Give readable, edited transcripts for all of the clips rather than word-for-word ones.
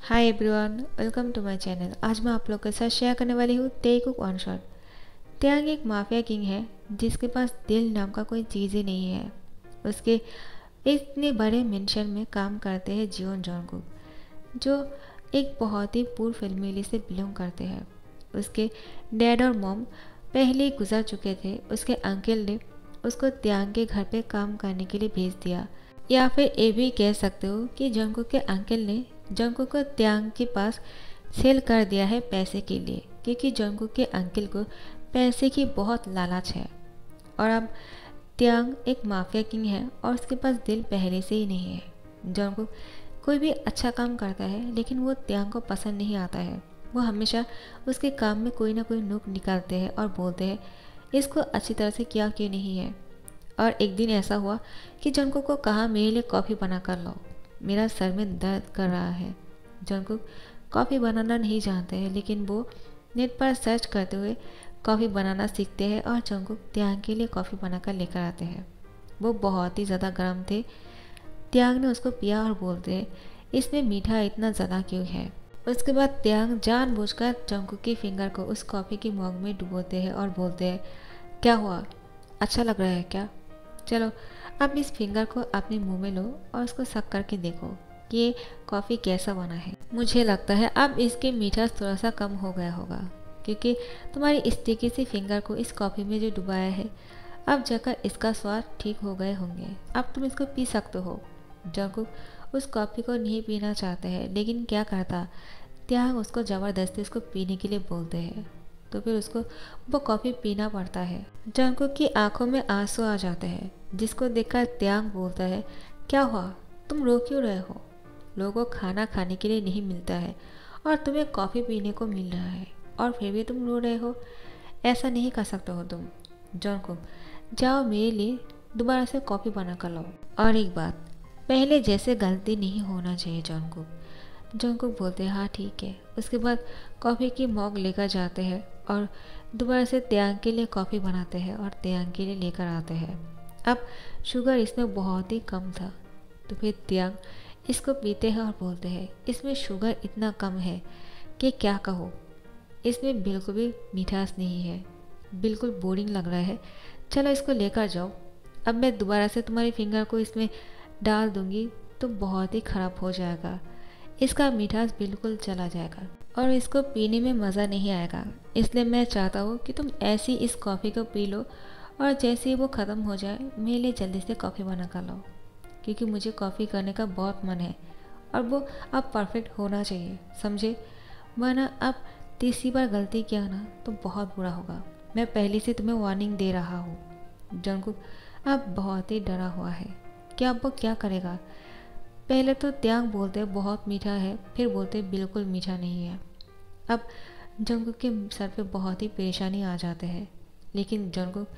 Hi everyone, welcome to my channel. आज मैं आप लोग के साथ शेयर करने वाली हूँ तेकुक वन शॉट। त्यांग एक माफिया किंग है जिसके पास दिल नाम का कोई चीज़ ही नहीं है। उसके इतने बड़े मेंशन में काम करते हैं जियोन जॉन्गकुक, जो एक बहुत ही पूर्व फैमिली से बिलोंग करते हैं। उसके डैड और मॉम पहले ही गुजर चुके थे। उसके अंकल ने उसको त्यांग के घर पे काम करने के लिए भेज दिया, या फिर ये भी कह सकते हो कि जंगकुक के अंकल ने जंगकुक को त्यांग के पास सेल कर दिया है पैसे के लिए, क्योंकि जंगकुक के अंकल को पैसे की बहुत लालच है। और अब त्यांग एक माफिया किंग है और उसके पास दिल पहले से ही नहीं है। जंगकुक कोई भी अच्छा काम करता है लेकिन वो त्यांग को पसंद नहीं आता है। वो हमेशा उसके काम में कोई ना कोई नुक निकालते हैं और बोलते हैं इसको अच्छी तरह से किया क्यों नहीं है। और एक दिन ऐसा हुआ कि जंगकुक को कहा मेरे लिए कॉफ़ी बना कर लाओ, मेरा सर में दर्द कर रहा है। जंगकुक कॉफ़ी बनाना नहीं जानते हैं, लेकिन वो नेट पर सर्च करते हुए कॉफ़ी बनाना सीखते हैं और जंगकुक त्यांग के लिए कॉफ़ी बनाकर लेकर आते हैं। वो बहुत ही ज़्यादा गर्म थे। त्यांग ने उसको पिया और बोलते हैं इसमें मीठा इतना ज़्यादा क्यों है। उसके बाद त्यांग जानबूझकर जंगकुक की फिंगर को उस कॉफ़ी की मग में डुबोते हैं और बोलते हैं क्या हुआ, अच्छा लग रहा है क्या? चलो अब इस फिंगर को अपने मुंह में लो और उसको सक करके देखो कि ये कॉफ़ी कैसा बना है। मुझे लगता है अब इसकी मीठा थोड़ा सा कम हो गया होगा, क्योंकि तुम्हारी इस तीखी सी फिंगर को इस कॉफ़ी में जो डुबाया है, अब जाकर इसका स्वाद ठीक हो गए होंगे। अब तुम इसको पी सकते हो। जंगकुक उस कॉफ़ी को नहीं पीना चाहते हैं, लेकिन क्या करता, त्यांग उसको ज़बरदस्ती उसको पीने के लिए बोलते हैं, तो फिर उसको वो कॉफ़ी पीना पड़ता है। जंगकुक की आंखों में आंसू आ जाते हैं, जिसको देखकर त्यांग बोलता है क्या हुआ, तुम रो क्यों रहे हो? लोगों को खाना खाने के लिए नहीं मिलता है और तुम्हें कॉफ़ी पीने को मिल रहा है और फिर भी तुम रो रहे हो। ऐसा नहीं कर सकते हो तुम। जंगकुक जाओ, मेरे लिए दोबारा से कॉफ़ी बना कर लाओ। और एक बात, पहले जैसे गलती नहीं होना चाहिए जंगकुक बोलते हैं हाँ ठीक है। उसके बाद कॉफ़ी की मग लेकर जाते हैं और दोबारा से त्यांग के लिए कॉफ़ी बनाते हैं और त्यांग के लिए लेकर आते हैं। अब शुगर इसमें बहुत ही कम था, तो फिर त्यांग इसको पीते हैं और बोलते हैं इसमें शुगर इतना कम है कि क्या कहो, इसमें बिल्कुल भी मिठास नहीं है, बिल्कुल बोरिंग लग रहा है। चलो इसको लेकर जाओ। अब मैं दोबारा से तुम्हारी फिंगर को इसमें डाल दूंगी तो बहुत ही ख़राब हो जाएगा, इसका मिठास बिल्कुल चला जाएगा और इसको पीने में मज़ा नहीं आएगा। इसलिए मैं चाहता हूँ कि तुम ऐसी इस कॉफ़ी को पी लो और जैसे ही वो ख़त्म हो जाए मेरे लिए जल्दी से कॉफ़ी बना कर लाओ, क्योंकि मुझे कॉफ़ी करने का बहुत मन है और वो अब परफेक्ट होना चाहिए, समझे? वरना अब तीसरी बार गलती किया ना तो बहुत बुरा होगा। मैं पहले से तुम्हें वार्निंग दे रहा हूँ। जंगकुक अब बहुत ही डरा हुआ है कि अब वो क्या करेगा। पहले तो त्यांग बोलते बहुत मीठा है, फिर बोलते बिल्कुल मीठा नहीं है। अब जंगकुक के सर पे बहुत ही परेशानी आ जाते हैं, लेकिन जंगकुक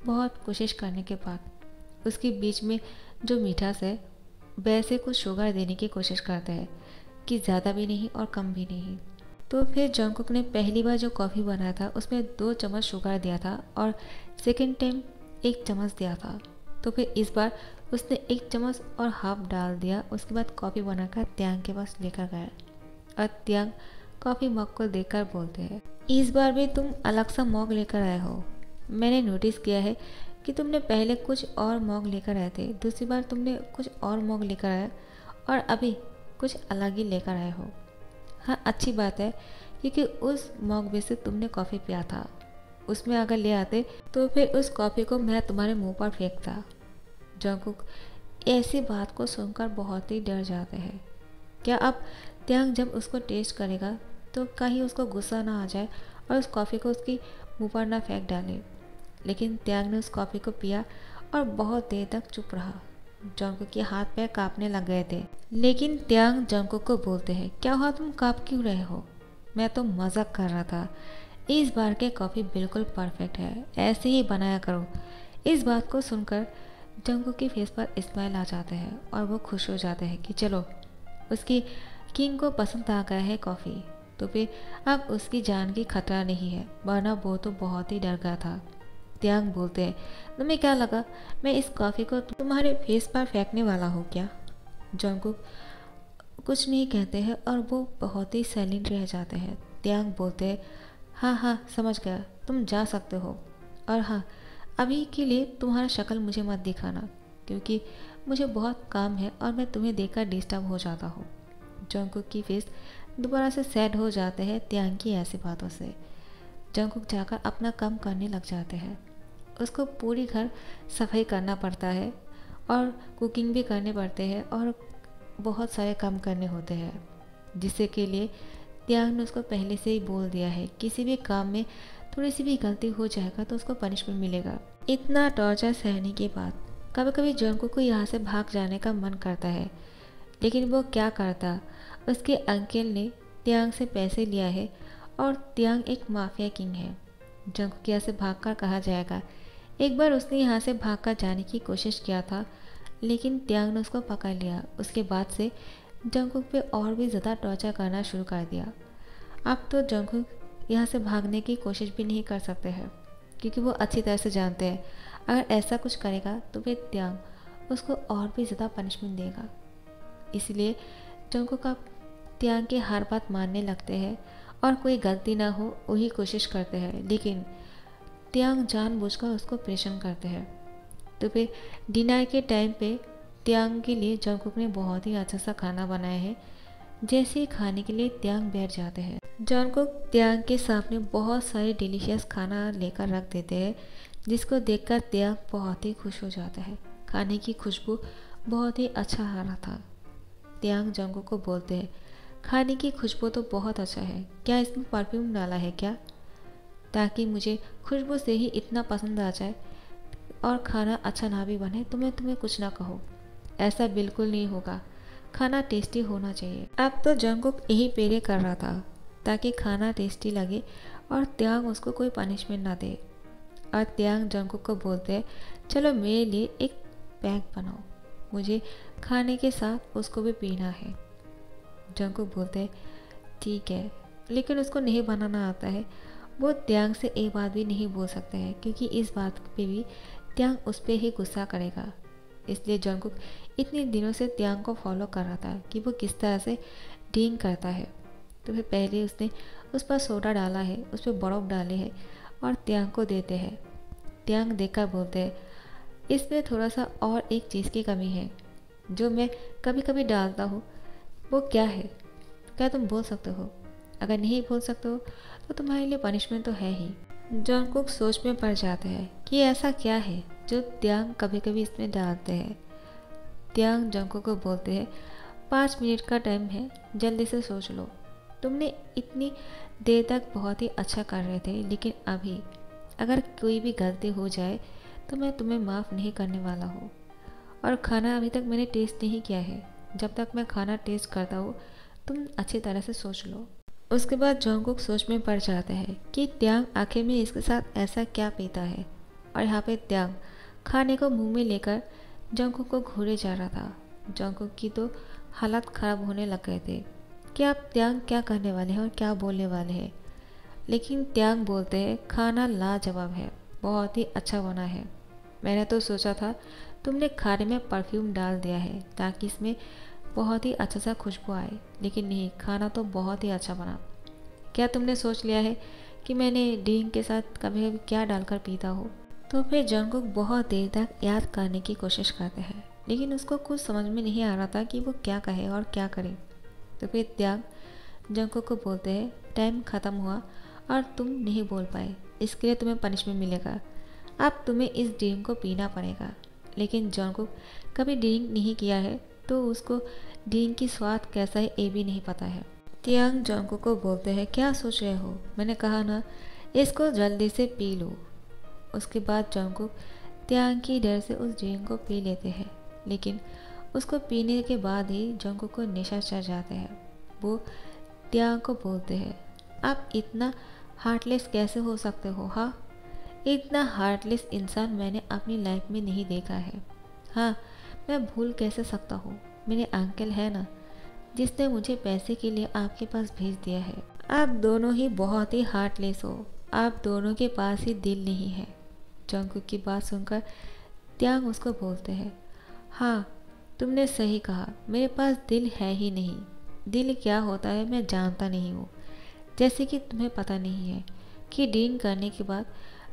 बहुत कोशिश करने के बाद उसके बीच में जो मिठास है वैसे कुछ शुगर देने की कोशिश करता है कि ज़्यादा भी नहीं और कम भी नहीं। तो फिर जंगकुक ने पहली बार जो कॉफ़ी बनाया था उसमें 2 चम्मच शुगर दिया था और सेकेंड टाइम 1 चम्मच दिया था। तो फिर इस बार उसने 1 चम्मच और हाफ डाल दिया। उसके बाद कॉफ़ी बनाकर त्यांग के पास लेकर गया और त्यांग कॉफ़ी मग को देखकर बोलते हैं इस बार भी तुम अलग सा मग लेकर आए हो। मैंने नोटिस किया है कि तुमने पहले कुछ और मग लेकर आए थे, दूसरी बार तुमने कुछ और मग लेकर आए और अभी कुछ अलग ही लेकर आए हो। हाँ अच्छी बात है, क्योंकि उस मग में से तुमने कॉफ़ी पिया था, उसमें अगर ले आते तो फिर उस कॉफ़ी को मैं तुम्हारे मुंह पर फेंकता। जंगकुक ऐसी बात को सुनकर बहुत ही डर जाते हैं। क्या अब त्यांग जब उसको टेस्ट करेगा तो कहीं उसको गुस्सा ना आ जाए और उस कॉफ़ी को उसकी मुंह पर ना फेंक डाले। लेकिन त्यांग ने उस कॉफ़ी को पिया और बहुत देर तक चुप रहा। जंगकुक के हाथ पैर कांपने लग गए थे, लेकिन त्यांग जंगकुक को बोलते हैं क्या हुआ, तुम काँप क्यों रहे हो? मैं तो मजाक कर रहा था। इस बार के कॉफ़ी बिल्कुल परफेक्ट है, ऐसे ही बनाया करो। इस बात को सुनकर जंगकुक के फेस पर स्माइल आ जाते हैं और वो खुश हो जाते हैं कि चलो उसकी किंग को पसंद आ गया है कॉफ़ी, तो फिर अब उसकी जान की खतरा नहीं है, वरना वो तो बहुत ही डर गया था। त्यांग बोलते हैं तुम्हें क्या लगा मैं इस कॉफ़ी को तुम्हारे फेस पर फेंकने वाला हूँ क्या? जंगकुक कुछ नहीं कहते हैं और वो बहुत ही साइलेंट रह जाते हैं। त्यांग बोलते हैं, हाँ हाँ समझ गया, तुम जा सकते हो। और हाँ, अभी के लिए तुम्हारा शक्ल मुझे मत दिखाना, क्योंकि मुझे बहुत काम है और मैं तुम्हें देखकर डिस्टर्ब हो जाता हूँ। जंगकुक की फेस दोबारा से सैड हो जाते हैं त्यांग की ऐसी बातों से। जंगकुक जाकर अपना काम करने लग जाते हैं। उसको पूरी घर सफाई करना पड़ता है और कुकिंग भी करने पड़ते हैं और बहुत सारे काम करने होते हैं, जिससे के लिए त्यांग ने उसको पहले से ही बोल दिया है किसी भी काम में थोड़ी सी भी गलती हो जाएगा तो उसको पनिशमेंट मिलेगा। इतना टॉर्चर सहने के बाद कभी कभी जंगकुक को यहाँ से भाग जाने का मन करता है, लेकिन वो क्या करता, उसके अंकल ने त्यांग से पैसे लिया है और त्यांग एक माफिया किंग है। जंगकुक यहाँ से भागकर कहाँ जाएगा। एक बार उसने यहाँ से भागकर जाने की कोशिश किया था, लेकिन त्यांग ने उसको पकड़ लिया। उसके बाद से जंगकुक पे और भी ज़्यादा टॉर्चर करना शुरू कर दिया। अब तो जंगकुक यहाँ से भागने की कोशिश भी नहीं कर सकते हैं, क्योंकि वो अच्छी तरह से जानते हैं अगर ऐसा कुछ करेगा तो फिर त्यांग उसको और भी ज़्यादा पनिशमेंट देगा। इसलिए जंगकुक अब त्यांग की हर बात मानने लगते हैं और कोई गलती ना हो वही कोशिश करते हैं, लेकिन त्यांग जानबूझकर उसको परेशान करते हैं। तो फिर डिनर के टाइम पे त्यांग के लिए जंगकुक ने बहुत ही अच्छा सा खाना बनाया है। जैसे ही खाने के लिए त्यांग बैठ जाते हैं, जंगकुक त्यांग के सामने बहुत सारे डिलीशियस खाना लेकर रख देते हैं, जिसको देखकर त्यांग बहुत ही खुश हो जाता है। खाने की खुशबू बहुत ही अच्छा आ रहा था। त्यांग जंगकुक को बोलते हैं, खाने की खुशबू तो बहुत अच्छा है, क्या इसमें परफ्यूम डाला है क्या, ताकि मुझे खुशबू से ही इतना पसंद आ जाए और खाना अच्छा ना भी बने तो मैं तुम्हें कुछ ना कहूँ। ऐसा बिल्कुल नहीं होगा, खाना टेस्टी होना चाहिए। अब तो जंगकुक यही प्रे कर रहा था ताकि खाना टेस्टी लगे और त्यांग उसको कोई पनिशमेंट ना दे। और त्यांग जंगकुक को बोलते हैं, चलो मेरे लिए एक पैक बनाओ, मुझे खाने के साथ उसको भी पीना है। जंगकुक बोलते हैं, ठीक है, लेकिन उसको नहीं बनाना आता है। वो त्यांग से एक बात भी नहीं बोल सकते हैं, क्योंकि इस बात पे भी त्यांग उस पर ही गुस्सा करेगा। इसलिए जंगकुक इतने दिनों से त्यांग को फॉलो कर रहा था कि वो किस तरह से डील करता है। तो फिर पहले उसने उस पर सोडा डाला है, उस पर बर्फ़ डाले है और त्यांग को देते हैं। त्यांग देखकर बोलते हैं, इसमें थोड़ा सा और एक चीज़ की कमी है जो मैं कभी कभी डालता हूँ, वो क्या है, क्या तुम बोल सकते हो? अगर नहीं बोल सकते हो तो तुम्हारे लिए पनिशमेंट तो है ही। जंगकुक सोच में पड़ जाते हैं कि ऐसा क्या है जो त्यांग कभी कभी इसमें डालते हैं। त्यांग जंगकुक को बोलते हैं, 5 मिनट का टाइम है, जल्दी से सोच लो। तुमने इतनी देर तक बहुत ही अच्छा कर रहे थे, लेकिन अभी अगर कोई भी गलती हो जाए तो मैं तुम्हें माफ़ नहीं करने वाला हूँ। और खाना अभी तक मैंने टेस्ट नहीं किया है, जब तक मैं खाना टेस्ट करता हूँ तुम अच्छी तरह से सोच लो। उसके बाद जंगकुक सोच में पड़ जाते हैं कि त्यांग आखिर में इसके साथ ऐसा क्या पीता है। और यहाँ पे त्यांग खाने को मुंह में लेकर जंगकुक को घूरे जा रहा था। जंगकुक की तो हालत ख़राब होने लग गए थे कि आप त्यांग क्या करने वाले हैं और क्या बोलने वाले हैं। लेकिन त्यांग बोलते हैं, खाना लाजवाब है, बहुत ही अच्छा बना है। मैंने तो सोचा था तुमने खाने में परफ्यूम डाल दिया है ताकि इसमें बहुत ही अच्छा सा खुशबू आए, लेकिन नहीं, खाना तो बहुत ही अच्छा बना। क्या तुमने सोच लिया है कि मैंने ड्रिंक के साथ कभी कभी क्या डालकर पीता हूँ? तो फिर जंगकुक बहुत देर तक याद करने की कोशिश करते हैं, लेकिन उसको कुछ समझ में नहीं आ रहा था कि वो क्या कहे और क्या करे। तो फिर त्यांग जंगकुक को बोलते हैं, टाइम ख़त्म हुआ और तुम नहीं बोल पाए, इसके लिए तुम्हें पनिशमेंट मिलेगा। अब तुम्हें इस ड्रिंक को पीना पड़ेगा। लेकिन जंगकुक कभी ड्रिंक नहीं किया है तो उसको ड्रिंक की स्वाद कैसा है ये भी नहीं पता है। त्यांग जंगकुक को बोलते हैं, क्या सोच रहे हो, मैंने कहा ना इसको जल्दी से पी लो। उसके बाद जंगकुक त्यांग की डर से उस ड्रिंक को पी लेते हैं, लेकिन उसको पीने के बाद ही जंगकुक को नशा चढ़ जाता है। वो त्यांग को बोलते हैं, आप इतना हार्टलेस कैसे हो सकते हो? हाँ, इतना हार्टलेस इंसान मैंने अपनी लाइफ में नहीं देखा है। हाँ, मैं भूल कैसे सकता हूँ, मेरे अंकल है ना जिसने मुझे पैसे के लिए आपके पास भेज दिया है। आप दोनों ही बहुत ही हार्टलेस हो, आप दोनों के पास ही दिल नहीं है। जंगकुक की बात सुनकर त्यांग उसको बोलते हैं, हाँ तुमने सही कहा, मेरे पास दिल है ही नहीं, दिल क्या होता है मैं जानता नहीं हूँ। जैसे कि तुम्हें पता नहीं है कि ड्रिंक करने के बाद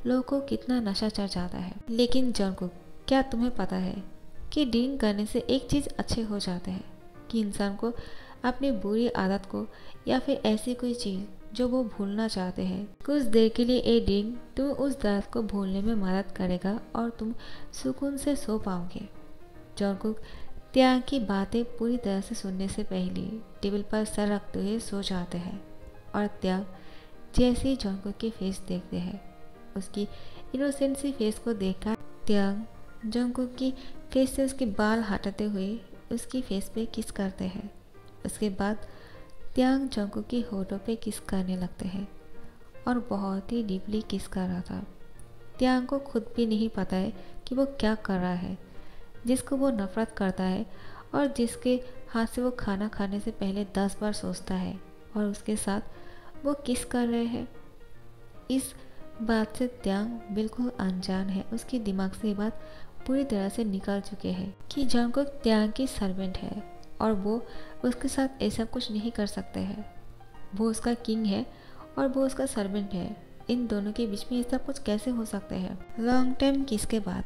लोगों को कितना नशा चढ़ जाता है। लेकिन जंगकुक, क्या तुम्हें पता है कि ड्रिंक करने से एक चीज़ अच्छे हो जाते हैं कि इंसान को अपनी बुरी आदत को या फिर ऐसी कोई चीज़ जो वो भूलना चाहते हैं, कुछ देर के लिए ये ड्रिंक तुम उस दर्द को भूलने में मदद करेगा और तुम सुकून से सो पाओगे। जंगकुक त्याग की बातें पूरी तरह से सुनने से पहले टेबल पर सर रखते हुए सो जाते हैं और त्याग जैसे ही जंगकुक की फेस देखते हैं, उसकी इनोसेंट सी फेस को देखकर त्याग जंगकुक की फेस से उसके बाल हटाते हुए उसकी फेस पे किस करते हैं। उसके बाद त्याग जंगकुक की होठों पे किस करने लगते हैं और बहुत ही डीपली किस कर रहा था। त्याग को खुद भी नहीं पता है कि वो क्या कर रहा है। जिसको वो नफरत करता है और जिसके हाथ से वो खाना खाने से पहले 10 बार सोचता है और उसके साथ वो किस कर रहे हैं। इस बात से त्याग बिल्कुल अनजान है। उसके दिमाग से ये बात पूरी तरह से निकल चुके हैं कि जंगकुक त्याग की सर्वेंट है और वो उसके साथ ऐसा कुछ नहीं कर सकते हैं। वो उसका किंग है और वो उसका सर्वेंट है। इन दोनों के बीच में ऐसा कुछ कैसे हो सकते हैं। लॉन्ग टाइम किस के बाद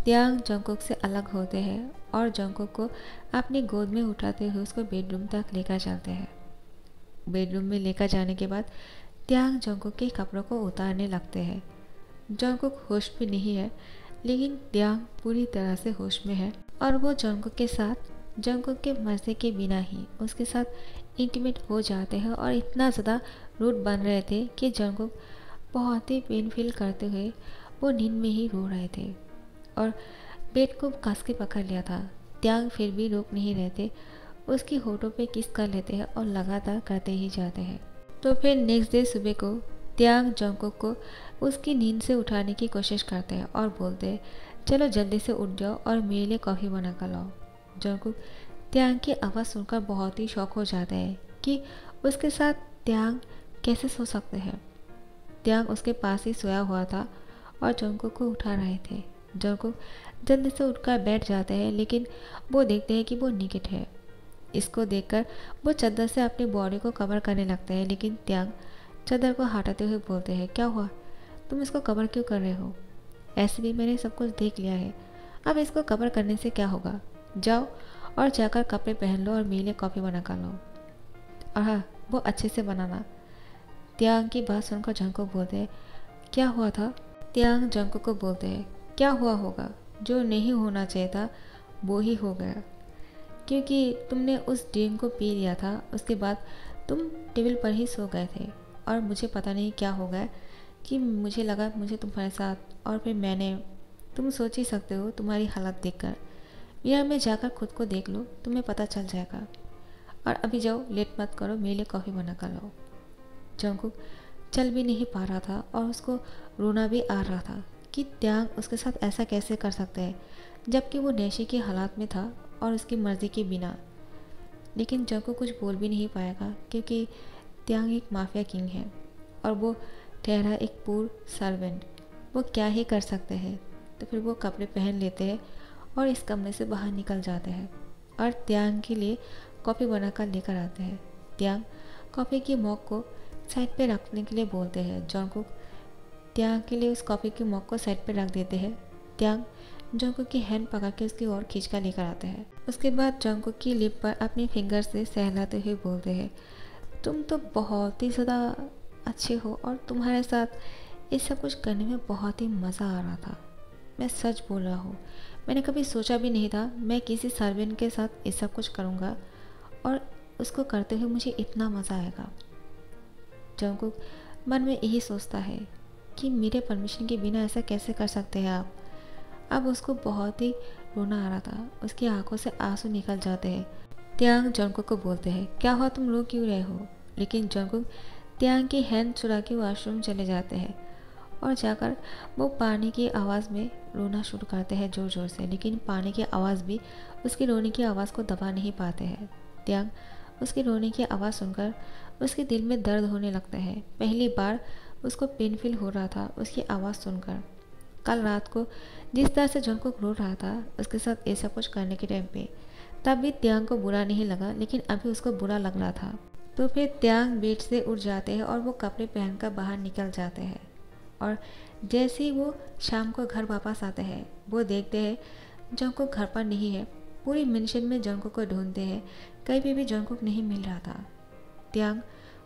त्याग जंगकुक से अलग होते हैं और जंगकुक को अपनी गोद में उठाते हुए उसको बेडरूम तक लेकर जाते हैं। बेडरूम में लेकर जाने के बाद त्याग जंगकुक के कपड़ों को उतारने लगते हैं। जंगकुक होश में नहीं है, लेकिन त्याग पूरी तरह से होश में है और वो जंगकुक के साथ जंगकुक के मर्जी के बिना ही उसके साथ इंटीमेट हो जाते हैं और इतना ज़्यादा रूड बन रहे थे कि जंगकुक बहुत ही पेन फील करते हुए वो नींद में ही रो रहे थे और पेट को कस के पकड़ लिया था। त्याग फिर भी रोक नहीं रहते, उसकी होठों पे किस कर लेते हैं और लगातार करते ही जाते हैं। तो फिर नेक्स्ट डे सुबह को त्याग जंगकुक को उसकी नींद से उठाने की कोशिश करते हैं और बोलते हैं चलो जल्दी से उठ जाओ और मेरे लिए कॉफ़ी बना कर लाओ। जंगकुक त्याग की आवाज़ सुनकर बहुत ही शॉक हो जाता है कि उसके साथ त्याग कैसे सो सकते हैं। त्याग उसके पास ही सोया हुआ था और जंगकुक को उठा रहे थे। जंगकुक जल्दी से उठकर बैठ जाते हैं, लेकिन वो देखते हैं कि वो निकट है। इसको देखकर वो चादर से अपनी बॉडी को कवर करने लगते हैं, लेकिन त्याग चादर को हटाते हुए बोलते हैं क्या हुआ, तुम इसको कवर क्यों कर रहे हो। ऐसे भी मैंने सब कुछ देख लिया है, अब इसको कवर करने से क्या होगा। जाओ और जाकर कपड़े पहन लो और मेरे लिए कॉफ़ी बना कर लो, और हाँ वो अच्छे से बनाना। त्याग की बात सुनकर जंगकुक बोलते हैं क्या हुआ था। त्याग जंगकुक को बोलते हैं क्या हुआ होगा, जो नहीं होना चाहिए था वो ही हो गया, क्योंकि तुमने उस ड्रिंक को पी लिया था। उसके बाद तुम टेबल पर ही सो गए थे और मुझे पता नहीं क्या हो गया कि मुझे लगा मुझे तुम्हारे साथ, और फिर मैंने, तुम सोच ही सकते हो तुम्हारी हालत देखकर। मिरर में जाकर खुद को देख लो, तुम्हें पता चल जाएगा। और अभी जाओ, लेट मत करो, मेरे लिए कॉफ़ी बना कर लाओ। जंगकुक चल भी नहीं पा रहा था और उसको रोना भी आ रहा था कि त्याग उसके साथ ऐसा कैसे कर सकते हैं, जबकि वो नशे की हालत में था और उसकी मर्ज़ी के बिना। लेकिन जंगकुक कुछ बोल भी नहीं पाएगा, क्योंकि त्याग एक माफिया किंग है और वो ठहरा एक पूर सर्वेंट। वो क्या ही कर सकते हैं। तो फिर वो कपड़े पहन लेते हैं और इस कमरे से बाहर निकल जाते हैं और त्याग के लिए कॉफ़ी बनाकर लेकर आते हैं। त्याग कॉफ़ी की मग को साइड पे रखने के लिए बोलते हैं। जंगकुक त्याग के लिए उस कॉफ़ी की मग को साइड पे रख देते हैं। त्याग जंगकुक की हैंड पकड़ के उसकी ओर खींच कर लेकर आते हैं। उसके बाद जंगकुक की लिप पर अपनी फिंगर से सहलाते हुए बोलते हैं तुम तो बहुत ही ज़्यादा अच्छे हो और तुम्हारे साथ ये सब कुछ करने में बहुत ही मज़ा आ रहा था। मैं सच बोल रहा हूँ, मैंने कभी सोचा भी नहीं था मैं किसी सर्वेंट के साथ ये सब कुछ करूँगा और उसको करते हुए मुझे इतना मज़ा आएगा। जंगकुक मन में यही सोचता है कि मेरे परमिशन के बिना ऐसा कैसे कर सकते हैं आप। अब उसको बहुत ही रोना आ रहा था, उसकी आंखों से आंसू निकल जाते हैं। त्याग जंगकुक को बोलते हैं क्या हुआ, तुम रो क्यों रहे हो। लेकिन जंगकुक त्याग की हैंड चुरा के वॉशरूम चले जाते हैं और जाकर वो पानी की आवाज़ में रोना शुरू करते हैं ज़ोर ज़ोर से। लेकिन पानी की आवाज़ भी उसकी रोने की आवाज़ को दबा नहीं पाते हैं। त्याग उसकी रोने की आवाज़ सुनकर उसके दिल में दर्द होने लगता है। पहली बार उसको पेन फील हो रहा था उसकी आवाज़ सुनकर। कल रात को जिस तरह से जंगकुक रो रहा था उसके साथ ऐसा कुछ करने के टाइम पे, तब भी त्यांग को बुरा नहीं लगा, लेकिन अभी उसको बुरा लग रहा था। तो फिर त्यांग बेड से उठ जाते हैं और वो कपड़े पहनकर बाहर निकल जाते हैं। और जैसे ही वो शाम को घर वापस आते हैं, वो देखते हैं जंगकुक घर पर नहीं है। पूरी मेंशन में जंगकुक को ढूंढते हैं, कहीं भी जंगकुक नहीं मिल रहा था। त्यांग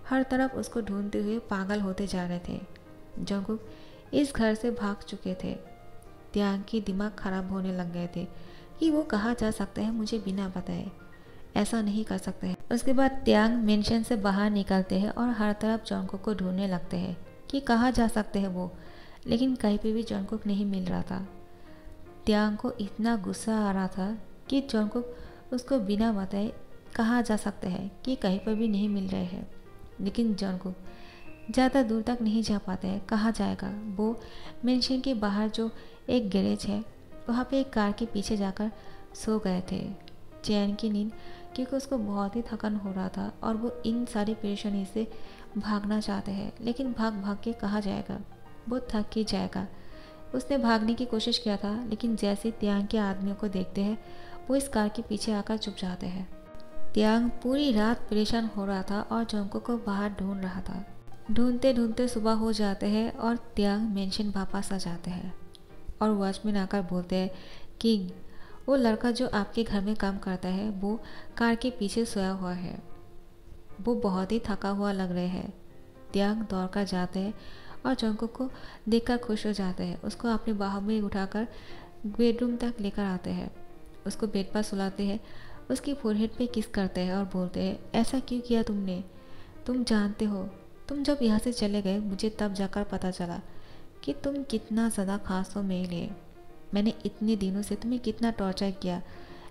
हर तरफ उसको ढूंढते हुए पागल होते जा रहे थे। जंगकुक इस घर से भाग चुके थे। त्यांग की दिमाग खराब होने लग गए थे कि वो कहाँ जा सकते हैं मुझे बिना बताए, ऐसा नहीं कर सकते हैं। उसके बाद त्यांग मेंशन से बाहर निकलते हैं और हर तरफ जंगकुक को ढूंढने लगते हैं कि कहाँ जा सकते हैं वो, लेकिन कहीं पे भी जंगकुक नहीं मिल रहा था। त्यांग को इतना गुस्सा आ रहा था कि जंगकुक उसको बिना बताए कहाँ जा सकते हैं कि कहीं पर भी नहीं मिल रहे हैं। लेकिन जंगकुक ज़्यादा दूर तक नहीं जा पाते हैं, कहाँ जाएगा। वो मेंशन के बाहर जो एक गैरेज है वहाँ पे एक कार के पीछे जाकर सो गए थे, चैन की नींद, क्योंकि उसको बहुत ही थकान हो रहा था और वो इन सारी परेशानी से भागना चाहते हैं, लेकिन भाग भाग के कहाँ जाएगा, वो थक ही जाएगा। उसने भागने की कोशिश किया था, लेकिन जैसे त्यांग के आदमियों को देखते हैं वो इस कार के पीछे आकर छुप जाते हैं। त्यांग पूरी रात परेशान हो रहा था और जंगकुक को बाहर ढूंढ रहा था। ढूंढते ढूंढते सुबह हो जाते हैं और त्यांग मेंशन वापस आ जाते हैं और वॉचमैन आकर बोलते हैं कि वो लड़का जो आपके घर में काम करता है वो कार के पीछे सोया हुआ है, वो बहुत ही थका हुआ लग रहे हैं। त्यांग दौड़ कर जाते हैं और जंगकुक को देखकर खुश हो जाते हैं। उसको अपनी बाहों में उठाकर बेडरूम तक लेकर आते हैं, उसको बेड पर सुलाते हैं, उसकी फोरहेड पे किस करते हैं और बोलते हैं ऐसा क्यों किया तुमने, तुम जानते हो तुम जब यहाँ से चले गए मुझे तब जाकर पता चला कि तुम कितना ज़्यादा खास हो मेरे लिए। मैंने इतने दिनों से तुम्हें कितना टॉर्चर किया,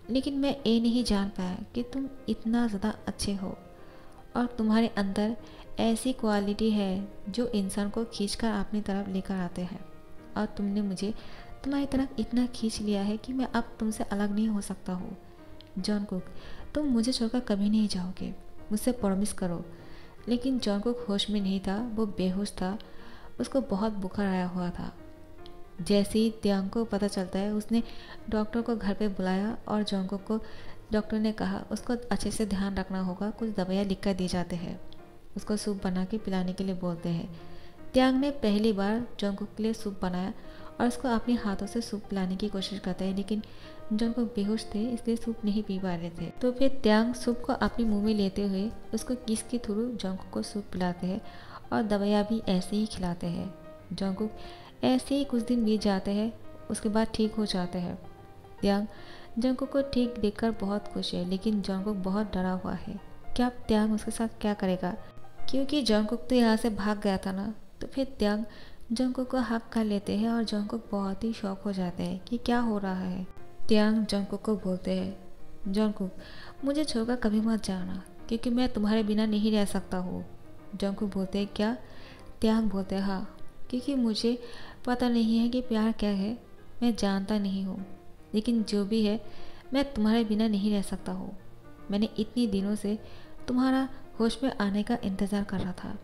लेकिन मैं ये नहीं जान पाया कि तुम इतना ज़्यादा अच्छे हो और तुम्हारे अंदर ऐसी क्वालिटी है जो इंसान को खींचकर अपनी तरफ लेकर आते हैं। और तुमने मुझे तुम्हारी तरफ इतना खींच लिया है कि मैं अब तुमसे अलग नहीं हो सकता हूँ। जंगकुक, तुम मुझे छोड़कर कभी नहीं जाओगे, मुझसे प्रॉमिस करो। लेकिन जंगकुक होश में नहीं था, वो बेहोश था, उसको बहुत बुखार आया हुआ था। जैसे ही त्यांग को पता चलता है उसने डॉक्टर को घर पे बुलाया और जंगकुक को डॉक्टर ने कहा उसको अच्छे से ध्यान रखना होगा, कुछ दवाइयाँ लिख कर दी जाते हैं, उसको सूप बना के पिलाने के लिए बोलते हैं। त्यांग ने पहली बार जंगकुक के लिए सूप बनाया और उसको अपने हाथों से सूप पिलाने की कोशिश करता है, लेकिन जंगकुक बेहोश थे इसलिए सूप नहीं पी पा रहे थे। तो फिर त्यांग सूप को अपने मुंह में लेते हुए उसको किस के थ्रू जंगकुक को सूप पिलाते हैं और दवाइयाँ भी ऐसे ही खिलाते हैं। जंगकुक ऐसे ही कुछ दिन बीत जाते हैं, उसके बाद ठीक हो जाते हैं। त्यांग जंगकुक को ठीक देखकर बहुत खुश है, लेकिन जंगकुक बहुत डरा हुआ है कि अब त्यांग उसके साथ क्या करेगा, क्योंकि जंगकुक तो यहाँ से भाग गया था ना। तो फिर त्यांग जंगकुक को हक कर लेते हैं और जंगकुक बहुत ही शौक हो जाते हैं कि क्या हो रहा है। त्यांग जंगकुक को बोलते हैं, जंगकुक मुझे छोड़कर कभी मत जाना, क्योंकि मैं तुम्हारे बिना नहीं रह सकता हूँ। जंगकुक बोलते हैं क्या? त्यांग बोलते हैं हाँ, क्योंकि मुझे पता नहीं है कि प्यार क्या है, मैं जानता नहीं हूँ, लेकिन जो भी है मैं तुम्हारे बिना नहीं रह सकता हूँ। मैंने इतनी दिनों से तुम्हारा होश में आने का इंतज़ार कर रहा था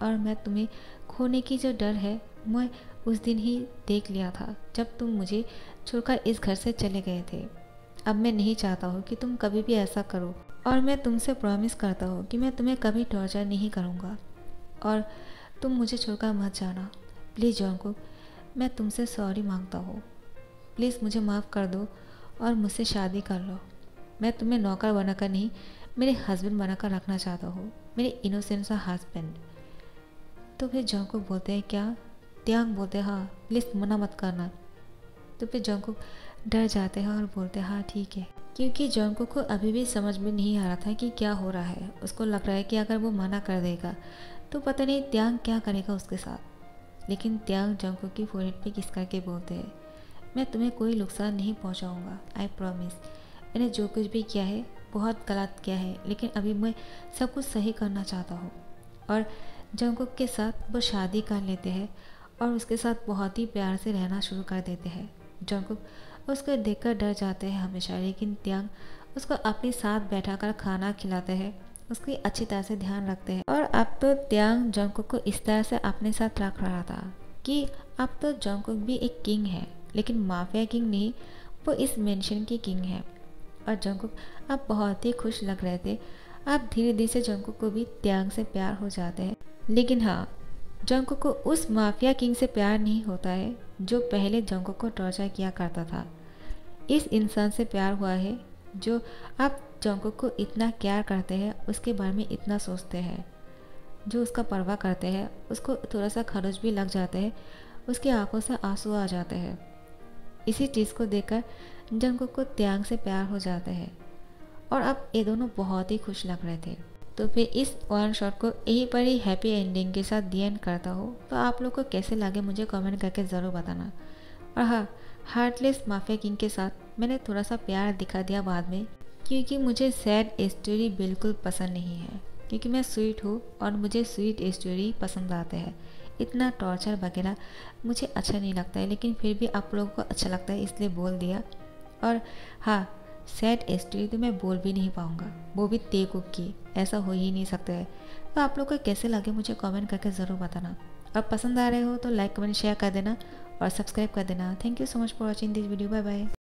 और मैं तुम्हें खोने की जो डर है मैं उस दिन ही देख लिया था जब तुम मुझे छोड़कर इस घर से चले गए थे। अब मैं नहीं चाहता हूँ कि तुम कभी भी ऐसा करो और मैं तुमसे प्रॉमिस करता हूँ कि मैं तुम्हें कभी टॉर्चर नहीं करूँगा और तुम मुझे छोड़कर मत जाना। प्लीज़ जंगकुक, मैं तुमसे सॉरी मांगता हूँ, प्लीज़ मुझे माफ़ कर दो और मुझसे शादी कर लो। मैं तुम्हें नौकर बनाकर नहीं, मेरे हस्बैंड बनाकर रखना चाहता हूँ, मेरे इनोसेंट सा हस्बैंड। तो फिर जंगकुक बोलते हैं क्या? त्यांग बोलते हैं हाँ, प्लीज़ मना मत करना। तो फिर जंगकुक डर जाते हैं और बोलते हैं हाँ ठीक है, क्योंकि जंगकुक को अभी भी समझ में नहीं आ रहा था कि क्या हो रहा है। उसको लग रहा है कि अगर वो मना कर देगा तो पता नहीं त्यांग क्या करेगा उसके साथ। लेकिन त्यांग जंगकुक की फोरहेड पे किस करके बोलते हैं, मैं तुम्हें कोई नुकसान नहीं पहुंचाऊंगा, आई प्रॉमिस। मैंने जो कुछ भी किया है बहुत गलत किया है, लेकिन अभी मैं सब कुछ सही करना चाहता हूँ। और जंगकुक के साथ वो शादी कर लेते हैं और उसके साथ बहुत ही प्यार से रहना शुरू कर देते हैं। जंगकुक उसको देखकर डर जाते हैं हमेशा, लेकिन त्यांग उसको अपने साथ बैठाकर खाना खिलाते हैं, उसकी अच्छी तरह से ध्यान रखते हैं। और अब तो त्यांग जंगकुक को इस तरह से अपने साथ रख रहा था कि अब तो जंगकुक भी एक किंग है, लेकिन माफिया किंग नहीं, वो इस मेंशन की किंग है। और जंगकुक अब बहुत ही खुश लग रहे थे। अब धीरे धीरे से जंगकुक को भी त्यांग से प्यार हो जाते हैं। लेकिन हाँ, जंगकुक को उस माफिया किंग से प्यार नहीं होता है जो पहले जंगकुक को टॉर्चर किया करता था। इस इंसान से प्यार हुआ है जो अब जंगकुक को इतना केयर करते हैं, उसके बारे में इतना सोचते हैं, जो उसका परवाह करते हैं। उसको थोड़ा सा खरोच भी लग जाते हैं, उसकी आंखों से आंसू आ जाते हैं। इसी चीज़ को देखकर जंगकुक को त्यांग से प्यार हो जाते हैं और अब ये दोनों बहुत ही खुश लग रहे थे। तो फिर इस वन शॉट को यहीं पर ही हैप्पी एंडिंग के साथ दी एंड करता हूँ। तो आप लोग को कैसे लगे मुझे कमेंट करके ज़रूर बताना। और हाँ, हार्टलेस माफिया किंग के साथ मैंने थोड़ा सा प्यार दिखा दिया बाद में, क्योंकि मुझे सैड स्टोरी बिल्कुल पसंद नहीं है, क्योंकि मैं स्वीट हूँ और मुझे स्वीट स्टोरी पसंद आते हैं। इतना टॉर्चर वगैरह मुझे अच्छा नहीं लगता है, लेकिन फिर भी आप लोगों को अच्छा लगता है इसलिए बोल दिया। और हाँ, सैड स्टोरी तो मैं बोल भी नहीं पाऊँगा, वो भी तेकुक की, ऐसा हो ही नहीं सकता है। तो आप लोग को कैसे लगे मुझे कमेंट करके ज़रूर बताना। और पसंद आ रहे हो तो लाइक कमेंट शेयर कर देना और सब्सक्राइब कर देना। Thank you so much for watching this video. Bye bye.